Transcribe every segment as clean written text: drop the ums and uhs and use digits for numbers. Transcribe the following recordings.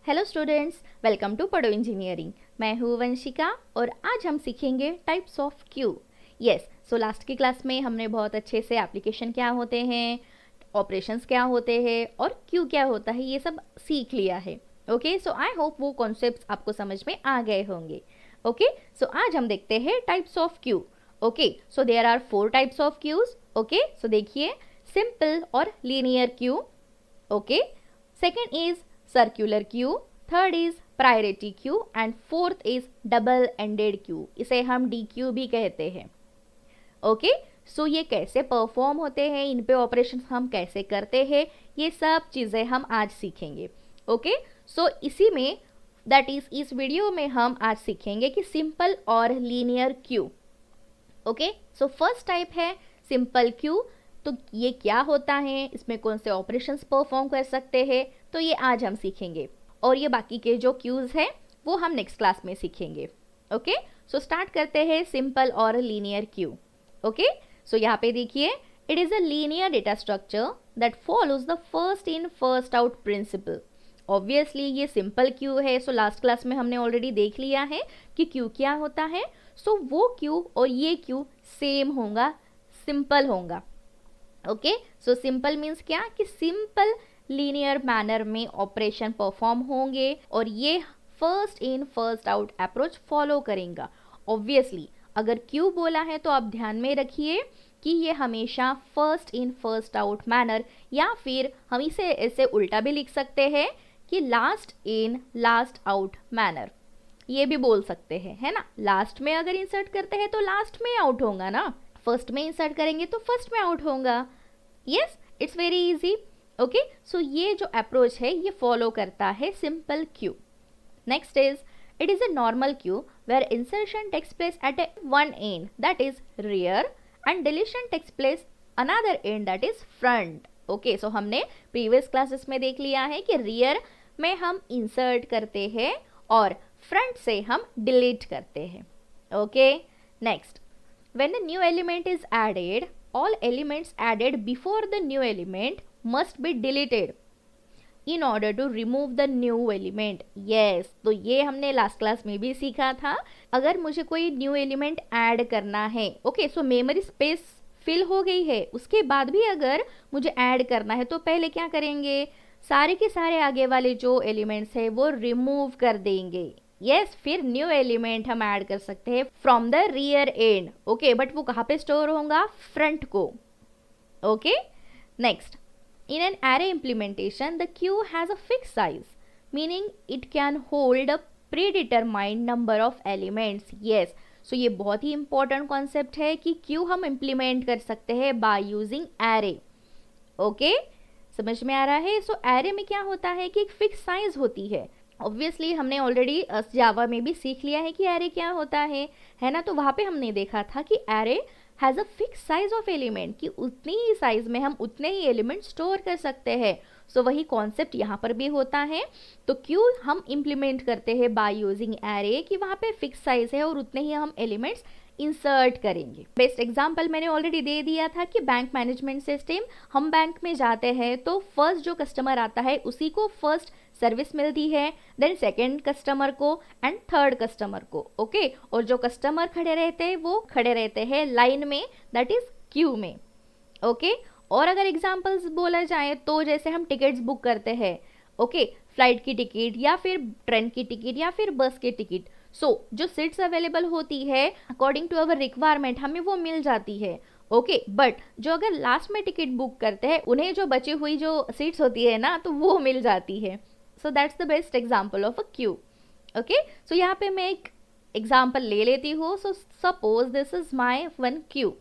Hello students, welcome to पढ़ो engineering. मैं हूँ वंशिका और आज हम सीखेंगे types of Q. Yes, so last की क्लास में हमने बहुत अच्छे से एप्लीकेशन क्या होते हैं, ऑपरेशंस क्या होते हैं और क्यू क्या होता है ये सब सीख लिया है। ओके, सो आई होप वो कॉन्सेप्ट्स आपको समझ में आ गए होंगे। ओके, सो आज हम देखते हैं types of queue. Okay, so there are 4 types of queues. Okay, so देखिए, सिंपल और linear queue. Okay, second is circular queue, third is priority queue and fourth is double ended queue, इसे हम DQ भी कहते हैं। Okay, so ये कैसे perform होते हैं, इन पे ऑपरेशन हम कैसे करते हैं, ये सब चीज़ें हम आज सीखेंगे। ओके, सो इसी में दैट इज इस वीडियो में हम आज सीखेंगे कि सिंपल और linear queue. Okay, so first type है सिंपल क्यू। तो ये क्या होता है, इसमें कौन से ऑपरेशंस परफॉर्म कर सकते हैं, तो ये आज हम सीखेंगे और ये बाकी के जो क्यूज हैं वो हम नेक्स्ट क्लास में सीखेंगे। ओके, सो स्टार्ट करते हैं सिंपल और लीनियर क्यू। ओके, सो यहाँ पे देखिए, it is a linear data structure that follows the first in first out principle. Obviously ये सिंपल क्यू है, सो लास्ट क्लास में हमने ऑलरेडी देख लिया है कि क्यू क्या होता है। सो वो क्यू और ये क्यू सेम होगा, सिंपल होगा। ओके, सो सिंपल मीन्स क्या कि सिंपल लीनियर मैनर में ऑपरेशन परफॉर्म होंगे और ये first in first out approach follow करेगा। ऑब्वियसली अगर क्यू बोला है तो आप ध्यान में रखिए कि ये हमेशा first in first out manner, या फिर हम इसे ऐसे उल्टा भी लिख सकते हैं कि last in last out manner, ये भी बोल सकते हैं, है ना। लास्ट में अगर इंसर्ट करते हैं तो लास्ट में आउट होगा ना, फर्स्ट में इंसर्ट करेंगे तो फर्स्ट में आउट होगा। Yes, it's very easy. Okay, so ये जो अप्रोच है ये फॉलो करता है simple queue. Next is it is a normal queue where insertion takes place at one end that is rear end deletion takes place another end that is front. Okay, so हमने previous classes में देख लिया है कि rear में हम insert करते हैं और फ्रंट से हम डिलीट करते हैं। Okay, next, when a new element is added, all elements added before the new element must be deleted in order to remove the new element. Yes, तो ये हमने लास्ट क्लास में भी सीखा था। अगर मुझे कोई न्यू एलिमेंट ऐड करना है, ओके, सो मेमोरी स्पेस फिल हो गई है, उसके बाद भी अगर मुझे ऐड करना है तो पहले क्या करेंगे, सारे के सारे आगे वाले जो एलिमेंट्स है वो रिमूव कर देंगे। यस, फिर न्यू एलिमेंट हम ऐड कर सकते हैं from the rear end. Okay, but वो कहाँ पे स्टोर होगा, फ्रंट को। Okay, next, in an array implementation the queue has a fix size, meaning it can hold a predetermined number of elements. Yes, so ये बहुत ही important concept है कि Q हम इम्प्लीमेंट कर सकते हैं बाय यूजिंग एरे। ओके, समझ में आ रहा है। सो एरे में क्या होता है कि एक फिक्स साइज होती है। ऑब्वियसली हमने ऑलरेडी जावा में भी सीख लिया है कि एरे क्या होता है ना। तो वहाँ पे हमने देखा था कि array has a fix size of element, कि उतनी ही साइज में हम उतने ही एलिमेंट स्टोर कर सकते हैं। सो वही कॉन्सेप्ट यहाँ पर भी होता है। तो क्यों हम इम्प्लीमेंट करते हैं बाय यूजिंग एरे, कि वहाँ पे फिक्स साइज है और उतने ही हम एलिमेंट्स इंसर्ट करेंगे। बेस्ट एग्जांपल मैंने ऑलरेडी दे दिया था कि बैंक मैनेजमेंट सिस्टम, हम बैंक में जाते हैं तो फर्स्ट जो कस्टमर आता है उसी को फर्स्ट सर्विस मिलती है, देन सेकेंड कस्टमर को एंड थर्ड कस्टमर को। ओके, और जो कस्टमर खड़े रहते हैं वो खड़े रहते हैं लाइन में, दैट इज क्यू में। ओके, और अगर एग्जांपल्स बोला जाए तो जैसे हम टिकट्स बुक करते हैं, ओके, फ्लाइट की टिकट या फिर ट्रेन की टिकट या फिर बस की टिकट, सो जो सीट्स अवेलेबल होती है अकॉर्डिंग टू अवर रिक्वायरमेंट हमें वो मिल जाती है। ओके, बट जो अगर लास्ट में टिकट बुक करते हैं उन्हें जो बची हुई जो सीट्स होती है ना, तो वो मिल जाती है। So that's the best example of a queue. Okay, so यहाँ पे मैं एक एग्जाम्पल ले लेती हूँ। So suppose this is my one queue.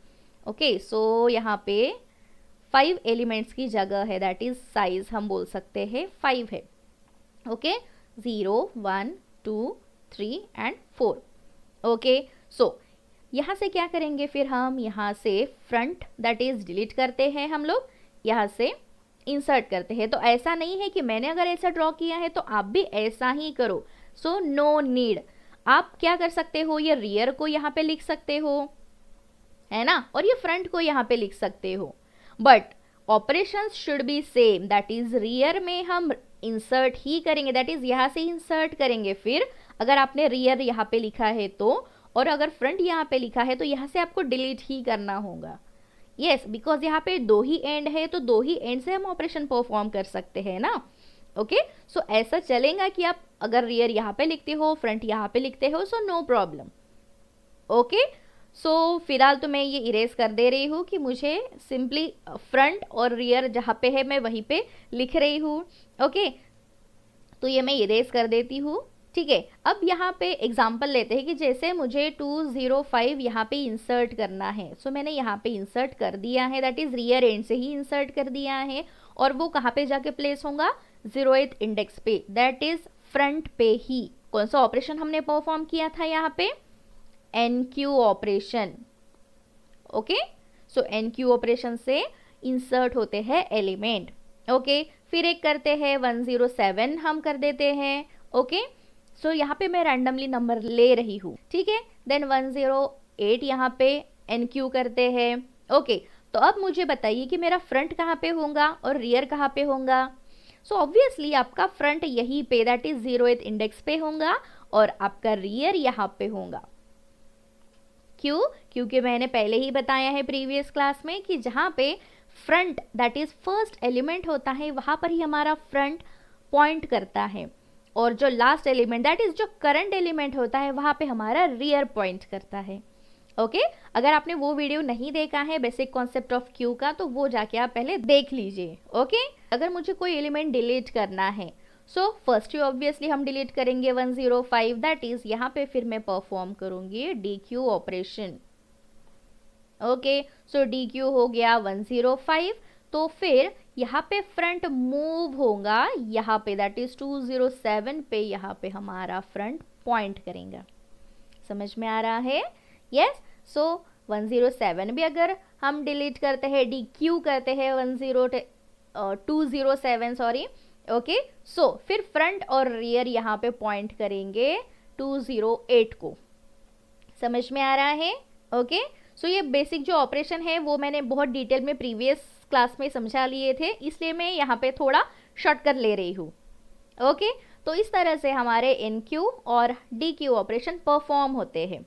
Okay, so यहाँ पे 5 एलिमेंट्स की जगह है, दैट इज साइज हम बोल सकते हैं 5 है। Okay, 0 1 2 3 and 4। ओके, सो यहाँ से क्या करेंगे, फिर हम यहाँ से फ्रंट दैट इज डिलीट करते हैं, हम लोग यहाँ से इंसर्ट करते हैं। तो ऐसा नहीं है कि मैंने अगर ऐसा ड्रॉ किया है तो आप भी ऐसा ही करो। सो नो नीड, आप क्या कर सकते हो, ये रियर को यहाँ पे लिख सकते हो, है ना, और ये फ्रंट को यहाँ पे लिख सकते हो, but operations should be same. That is rear में हम इंसर्ट ही करेंगे, दैट इज यहाँ से इंसर्ट करेंगे। फिर अगर आपने रियर यहाँ पे लिखा है तो, और अगर फ्रंट यहाँ पे लिखा है तो यहाँ से आपको डिलीट ही करना होगा। यस, बिकॉज यहाँ पे दो ही एंड है तो दो ही एंड से हम ऑपरेशन परफॉर्म कर सकते हैं ना। ओके, सो ऐसा चलेगा कि आप अगर रियर यहाँ पे लिखते हो, फ्रंट यहाँ पे लिखते हो, सो नो प्रॉब्लम। ओके, सो फिलहाल तो मैं ये इरेज कर दे रही हूँ कि मुझे सिंपली फ्रंट और रियर जहाँ पे है मैं वहीं पे लिख रही हूँ। ओके, तो ये मैं इरेज कर देती हूँ। ठीक है, अब यहाँ पे एग्जाम्पल लेते हैं कि जैसे मुझे 205 यहाँ पे इंसर्ट करना है। सो मैंने यहाँ पे इंसर्ट कर दिया है, दैट इज रियर एंड से ही इंसर्ट कर दिया है, और वो कहाँ पे जाके प्लेस होगा, 0th इंडेक्स पे, दैट इज फ्रंट पे ही। कौन सा ऑपरेशन हमने परफॉर्म किया था यहाँ पे, NQ ऑपरेशन। ओके, सो NQ ऑपरेशन से इंसर्ट होते हैं एलिमेंट। ओके, फिर एक करते हैं 107 हम कर देते हैं। ओके, सो यहाँ पे मैं रैंडमली नंबर ले रही हूँ। ठीक है, देन 108 यहाँ पे NQ करते हैं। ओके, तो अब मुझे बताइए कि मेरा फ्रंट कहाँ पे होगा और रियर कहाँ पे होगा। सो ऑब्वियसली आपका फ्रंट यहीं पे, दैट इज 0th इंडेक्स पे होगा, और आपका रियर यहाँ पे होगा। क्यों? क्योंकि मैंने पहले ही बताया है प्रीवियस क्लास में कि जहाँ पे front that is first element होता है वहाँ पर ही हमारा फ्रंट पॉइंट करता है, और जो लास्ट एलिमेंट दैट इज जो करंट एलिमेंट होता है वहाँ पे हमारा रियर पॉइंट करता है। ओके, अगर आपने वो वीडियो नहीं देखा है बेसिक कॉन्सेप्ट ऑफ क्यू का तो वो जाके आप पहले देख लीजिए। ओके, अगर मुझे कोई एलिमेंट डिलीट करना है, सो फर्स्ट ही ऑब्वियसली हम डिलीट करेंगे 105, दैट इज यहाँ पे फिर मैं परफॉर्म करूंगी DQ ऑपरेशन। ओके, सो DQ हो गया 105, तो फिर यहाँ पे फ्रंट मूव होगा यहाँ पे, दैट इज 207 पे, यहाँ पे हमारा फ्रंट पॉइंट करेगा। समझ में आ रहा है? यस, सो 107 भी अगर हम डिलीट करते हैं, DQ करते हैं 207 सॉरी। ओके, सो फिर फ्रंट और रियर यहाँ पे पॉइंट करेंगे 208 को। समझ में आ रहा है? ओके, सो ये बेसिक जो ऑपरेशन है वो मैंने बहुत डिटेल में प्रीवियस क्लास में समझा लिए थे, इसलिए मैं यहाँ पे थोड़ा शॉर्टकट ले रही हूँ। ओके, तो इस तरह से हमारे NQ और DQ ऑपरेशन परफॉर्म होते हैं।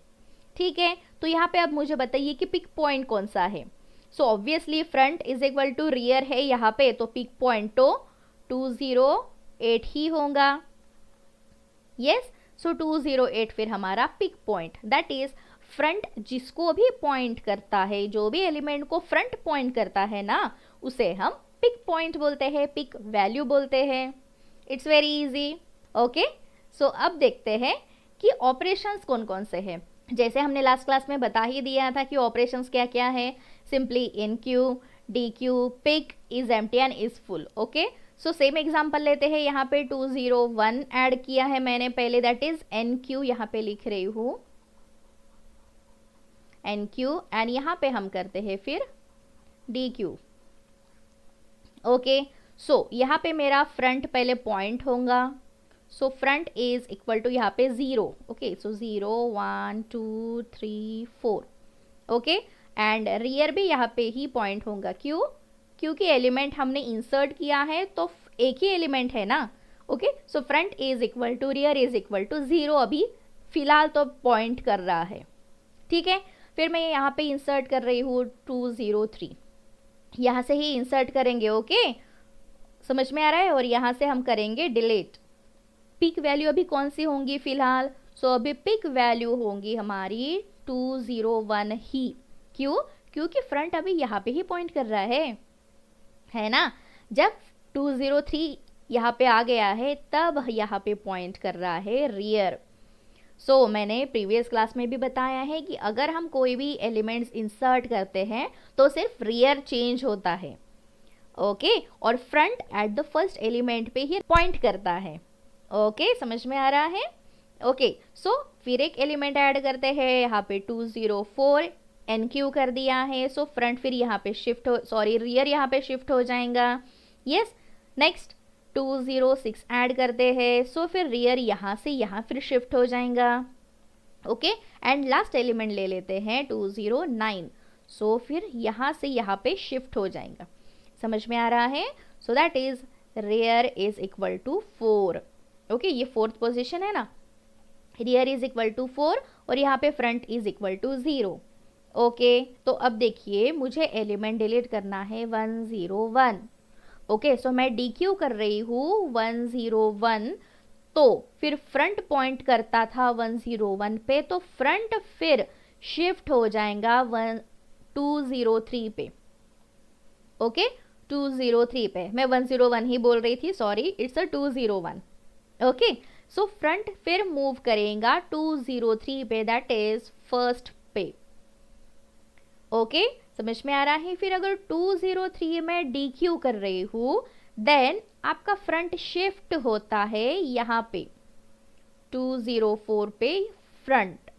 ठीक है, तो यहाँ पे अब मुझे बताइए कि पिक पॉइंट कौन सा है। So obviously front is equal to rear है यहाँ पे, तो पिक पॉइंट तो 208 ही होगा। यस, सो 208 फिर हमारा peek point, that is front जिसको भी पॉइंट करता है, जो भी एलिमेंट को फ्रंट पॉइंट करता है ना, उसे हम पिक पॉइंट बोलते हैं, पिक वैल्यू बोलते हैं। It's very easy. ओके, सो अब देखते हैं कि ऑपरेशंस कौन कौन से हैं। जैसे हमने लास्ट क्लास में बता ही दिया था कि ऑपरेशंस क्या क्या है, simply NQ, DQ, peek is empty and is full. Okay, so same example लेते हैं, यहाँ पे 201 ऐड किया है मैंने पहले, दैट इज NQ यहाँ पे लिख रही हूँ NQ, एंड यहाँ पे हम करते हैं फिर DQ। ओके, सो यहाँ पे मेरा फ्रंट पहले पॉइंट होगा, so front is equal to यहाँ पे 0। Okay, so 0 1 2 3 4। Okay, and rear भी यहाँ पे ही पॉइंट होगा। क्यों? क्योंकि एलिमेंट हमने इंसर्ट किया है तो एक ही एलिमेंट है ना। Okay, so front is equal to rear is equal to 0, अभी फिलहाल तो पॉइंट कर रहा है। ठीक है, फिर मैं यहाँ पे इंसर्ट कर रही हूँ 203, यहाँ से ही इंसर्ट करेंगे। ओके, समझ में आ रहा है? और यहाँ से हम करेंगे डिलीट। पिक वैल्यू अभी कौन सी होंगी फिलहाल, सो अभी पिक वैल्यू होंगी हमारी 201 ही। क्यों? क्योंकि फ्रंट अभी यहाँ पे ही पॉइंट कर रहा है ना। जब 203 यहाँ पे आ गया है तब यहाँ पे पॉइंट कर रहा है रियर। सो मैंने प्रीवियस क्लास में भी बताया है कि अगर हम कोई भी एलिमेंट्स इंसर्ट करते हैं तो सिर्फ रियर चेंज होता है। ओके, और front at the first element पे ही पॉइंट करता है। ओके, समझ में आ रहा है? ओके, सो फिर एक एलिमेंट ऐड करते हैं, यहाँ पे 204 NQ कर दिया है, सो फ्रंट फिर यहाँ पे शिफ्ट हो, सॉरी रियर यहाँ पे शिफ्ट हो जाएगा। यस, नेक्स्ट 206 ऐड करते हैं, सो फिर रियर यहाँ से यहाँ फिर शिफ्ट हो जाएगा। ओके, एंड लास्ट एलिमेंट ले लेते हैं 209, सो फिर यहाँ से यहाँ पे शिफ्ट हो जाएगा। समझ में आ रहा है? So that is rear is equal to 4। Okay, ये फोर्थ पोजिशन है ना, रेयर इज इक्वल टू 4 और यहाँ पे front is equal to 0। Okay, तो अब देखिए मुझे एलिमेंट डिलीट करना है 101। ओके, सो मैं डी क्यू कर रही हूँ 101, तो फिर फ्रंट पॉइंट करता था 101 पे, तो फ्रंट फिर शिफ्ट हो जाएगा 203 पे। ओके, 203 पे, मैं 101 ही बोल रही थी, sorry, it's a 201। Okay, so front फिर मूव करेगा 203 पे, दैट इज फर्स्ट पे। ओके, समझ में आ रहा है। फिर अगर 203 में डी क्यू कर रही हूँ, देन आपका फ्रंट शिफ्ट होता है यहाँ पे 204 पे फ्रंट।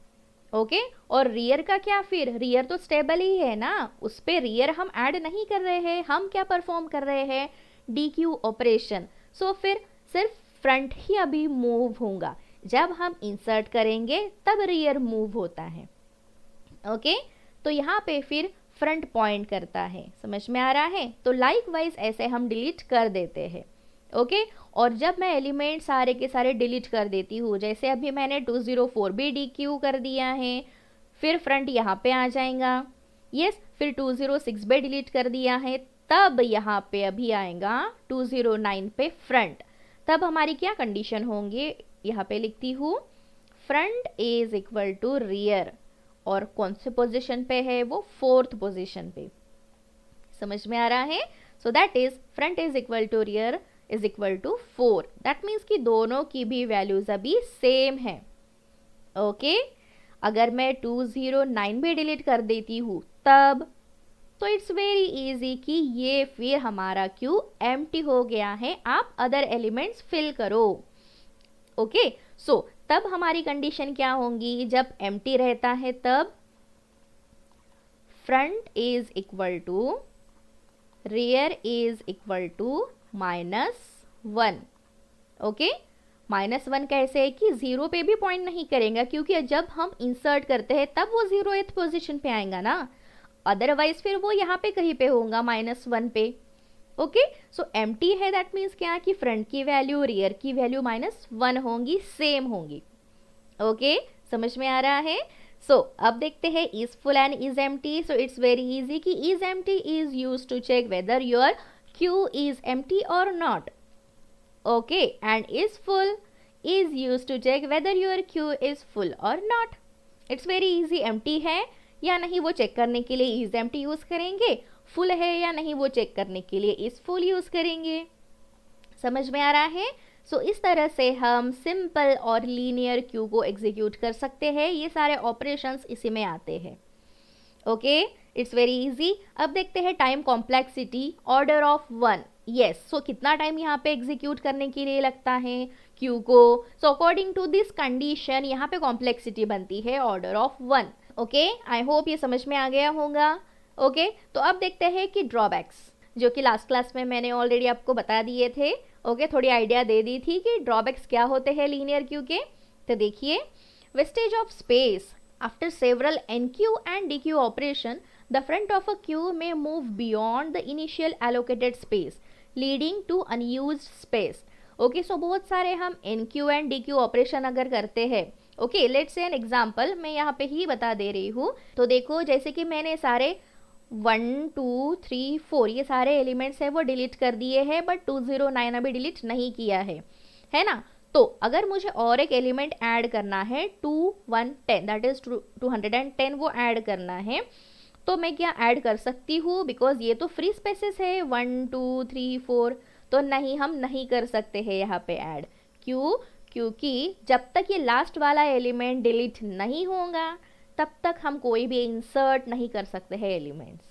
ओके, और रियर का क्या, फिर रियर तो स्टेबल ही है ना, उस पे रियर हम ऐड नहीं कर रहे हैं, हम क्या परफॉर्म कर रहे हैं, डी क्यू ऑपरेशन। सो फिर सिर्फ फ्रंट ही अभी मूव होगा, जब हम इंसर्ट करेंगे तब रियर मूव होता है। ओके, तो यहाँ पे फिर फ्रंट पॉइंट करता है, समझ में आ रहा है। तो लाइकवाइज ऐसे हम डिलीट कर देते हैं। ओके, और जब मैं एलिमेंट सारे के सारे डिलीट कर देती हूँ, जैसे अभी मैंने 204 भी डी क्यू कर दिया है, फिर फ्रंट यहाँ पे आ जाएगा। यस, फिर 206 भी डिलीट कर दिया है, तब यहाँ पे अभी आएगा 209 पे फ्रंट। तब हमारी क्या कंडीशन होंगे, यहाँ पे लिखती हूँ front is equal to rear, और कौन से पोजीशन पे है वो, फोर्थ पोजीशन पे। समझ में आ रहा है। So that is front is equal to rear is equal to 4। That means कि दोनों की भी वैल्यूज अभी सेम है। ओके, अगर मैं 209 भी डिलीट कर देती हूँ तब, तो इट्स वेरी इजी कि ये फिर हमारा क्यू एम्प्टी हो गया है, आप अदर एलिमेंट्स फिल करो। ओके, सो तब हमारी कंडीशन क्या होंगी, जब एम्प्टी रहता है तब front is equal to rear is equal to -1। Okay, -1 कैसे है कि 0 पे भी पॉइंट नहीं करेंगे, क्योंकि जब हम इंसर्ट करते हैं तब वो 0th पोजीशन पे आएगा ना, अदरवाइज फिर वो यहाँ पे कहीं पे होगा -1 पे। ओके, सो एम्प्टी है, दैट मीन्स क्या कि फ्रंट की वैल्यू रियर की वैल्यू -1 होंगी, सेम होंगी। ओके, समझ में आ रहा है। सो अब देखते हैं is full and is empty. So it's very easy कि is empty is use to check whether your queue is empty और not. Okay, and is full is used to check whether your queue is full or not. It's very easy, empty है या नहीं वो check करने के लिए is empty use करेंगे, full है या नहीं वो चेक करने के लिए is full यूज करेंगे। समझ में आ रहा है। सो इस तरह से हम सिंपल और लीनियर क्यू को एग्जीक्यूट कर सकते हैं, ये सारे ऑपरेशंस इसी में आते हैं। Okay, it's very easy. अब देखते हैं time complexity, order of 1। Yes, so कितना टाइम यहाँ पे एग्जीक्यूट करने के लिए लगता है क्यू को। So according to this condition यहाँ पे कॉम्प्लेक्सिटी बनती है order of 1। Okay, I hope ये समझ में आ गया होगा। ओके, तो अब देखते हैं कि ड्रॉबैक्स, जो कि लास्ट क्लास में मैंने ऑलरेडी आपको बता दिए थे। ओके, थोड़ी आइडिया दे दी थी कि ड्रॉबैक्स क्या होते हैं लीनियर क्यू के। तो देखिए, wastage of space after several NQ and DQ operation, the front of a queue may move beyond the initial allocated space, leading to unused space. Okay, so बहुत सारे हम NQ and DQ ऑपरेशन अगर करते हैं, okay, let's say an example मैं यहाँ पे ही बता दे रही हूँ। तो देखो, जैसे कि मैंने सारे 1 2 3 4 ये सारे एलिमेंट्स है वो डिलीट कर दिए हैं, बट 209 अभी डिलीट नहीं किया है ना। तो अगर मुझे और एक एलिमेंट ऐड करना है 2110, दैट इज 210 वो ऐड करना है, तो मैं क्या ऐड कर सकती हूँ, बिकॉज ये तो फ्री स्पेसेस है 1 2 3 4, तो नहीं, हम नहीं कर सकते हैं यहाँ पे ऐड। क्यों? क्योंकि जब तक ये लास्ट वाला एलिमेंट डिलीट नहीं होगा तब तक हम कोई भी इंसर्ट नहीं कर सकते हैं एलिमेंट्स।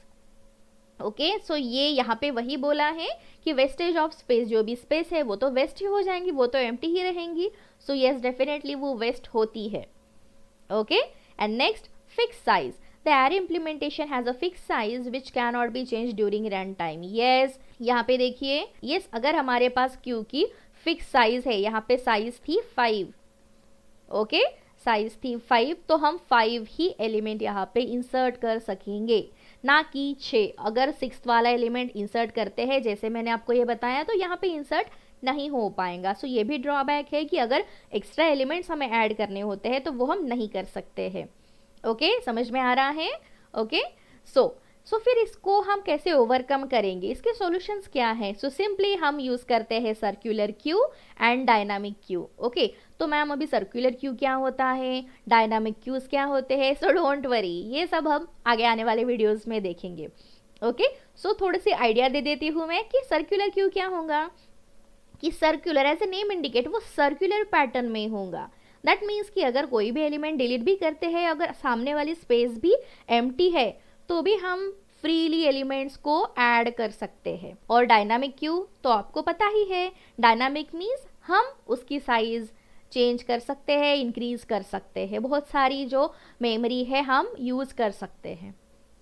ओके, सो ये यहाँ पे वही बोला है कि वेस्टेज ऑफ स्पेस, जो भी स्पेस है वो तो वेस्ट ही हो जाएंगी, वो तो एम्प्टी ही रहेंगी। सो यस, डेफिनेटली वो वेस्ट होती है। Okay, and next, fix size. The array implementation has a fixed size which cannot be changed during run time. Yes, यहाँ पे देखिए, yes, अगर हमारे पास क्यू की फिक्स साइज है, यहाँ पे साइज थी 5, ओके, साइज थी 5, तो हम 5 ही एलिमेंट यहाँ पे इंसर्ट कर सकेंगे, ना कि 6। अगर 6th वाला एलिमेंट इंसर्ट करते हैं जैसे मैंने आपको ये बताया, तो यहाँ पे इंसर्ट नहीं हो पाएगा। सो ये भी ड्रॉबैक है कि अगर एक्स्ट्रा एलिमेंट्स हमें ऐड करने होते हैं तो वो हम नहीं कर सकते हैं। ओके, समझ में आ रहा है? ओके, सो फिर इसको हम कैसे ओवरकम करेंगे, इसके सॉल्यूशंस क्या है? सो सिंपली हम यूज करते हैं circular queue and dynamic Q. Okay, तो मैम अभी सर्कुलर क्यू क्या होता है, डायनामिक क्यूज क्या होते हैं? सो डोंट वरी, ये सब हम आगे आने वाले वीडियोस में देखेंगे। ओके, सो थोड़ी सी आइडिया दे देती हूँ मैं कि सर्कुलर क्यू क्या होगा। कि circular as a name indicate, वो सर्कुलर पैटर्न में होगा। दैट मीन्स कि अगर कोई भी एलिमेंट डिलीट भी करते हैं, अगर सामने वाली स्पेस भी एम्प्टी है, तो भी हम फ्रीली एलिमेंट्स को ऐड कर सकते हैं। और डायनामिक क्यू तो आपको पता ही है, डायनामिक मीन्स हम उसकी साइज चेंज कर सकते हैं, इंक्रीज कर सकते हैं, बहुत सारी जो मेमोरी है हम यूज कर सकते हैं।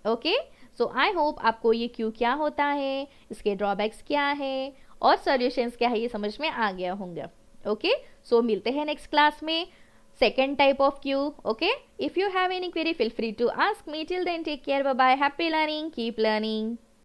ओके, सो आई होप आपको ये क्यू क्या होता है, इसके ड्रॉबैक्स क्या है और सॉल्यूशंस क्या है, ये समझ में आ गया होंगे। ओके, सो मिलते हैं नेक्स्ट क्लास में second type of queue. Okay, if you have any query, feel free to ask me. Till then, take care, bye bye, happy learning, keep learning.